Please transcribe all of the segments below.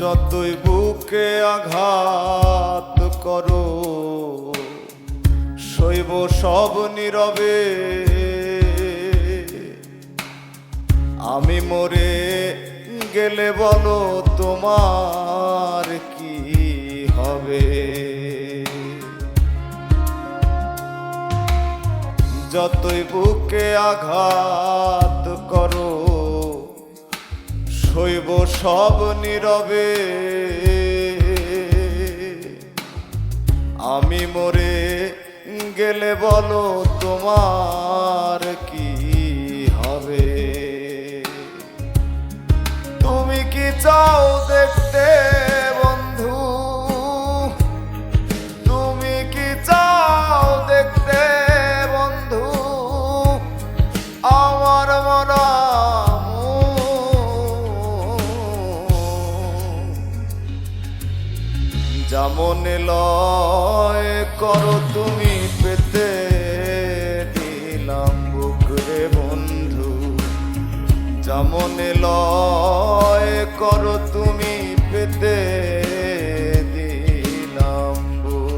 যতই বুকে আঘাত করো সইব সব নীরবে। আমি মরে গেলে বলো তোমার কি হবে? যতই বুকে আঘাত করো সইব সব নীরবে। আমি মরে গেলে বলো তোমার কি হবে? তুমি কি চাও দেখতে বন্ধু? তুমি কি চাও দেখতে বন্ধু আমার মরা? যেমন লয় করো তুমি পেতে দিলাম বুক রে বন্ধু। যেমন লয় করো তুমি পেতে দিলাম বুক।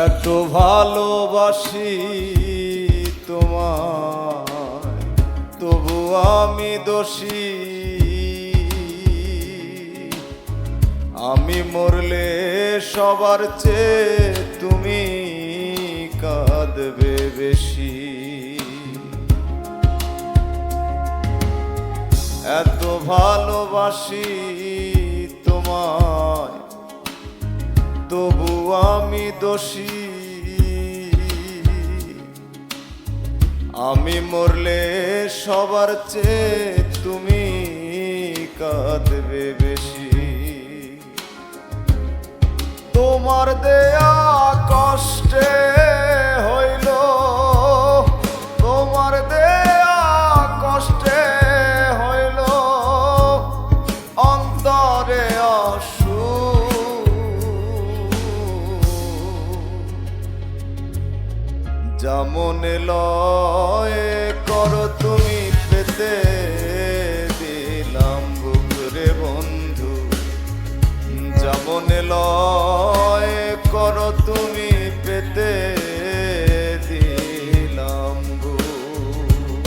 এত ভালোবাসি তোমায় তবু আমি দোষী। আমি মরলে সবার চেয়ে তুমি কাঁদবে বেশি। এত ভালোবাসি তোমায় তবু আমি দোষী। আমি মরলে সবার চেয়ে তুমি কাঁদবে বেশি। তোমার দেয়া কষ্টে হইল, তোমার দেয়া কষ্টে হইল অন্তরে যেমন লয় করো তুমি পেতে দিলাম বুক রে বন্ধু। যেমন লয় করো তুমি পেতে দিলাম বুক।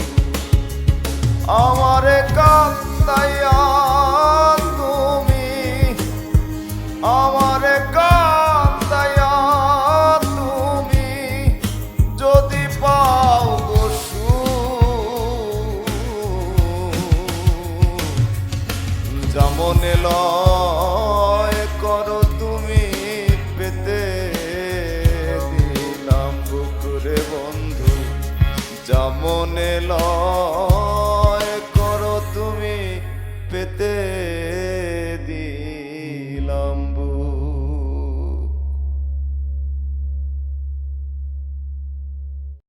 আমারে কান্দাইয়া তুমি, আমারে কান্দাইয়া তুমি যদি পাও গো সুখ। যেমন লয় করো তুমি পেতে দিলাম বুক রে বন্ধু। যেমন লয় করো তুমি পেতে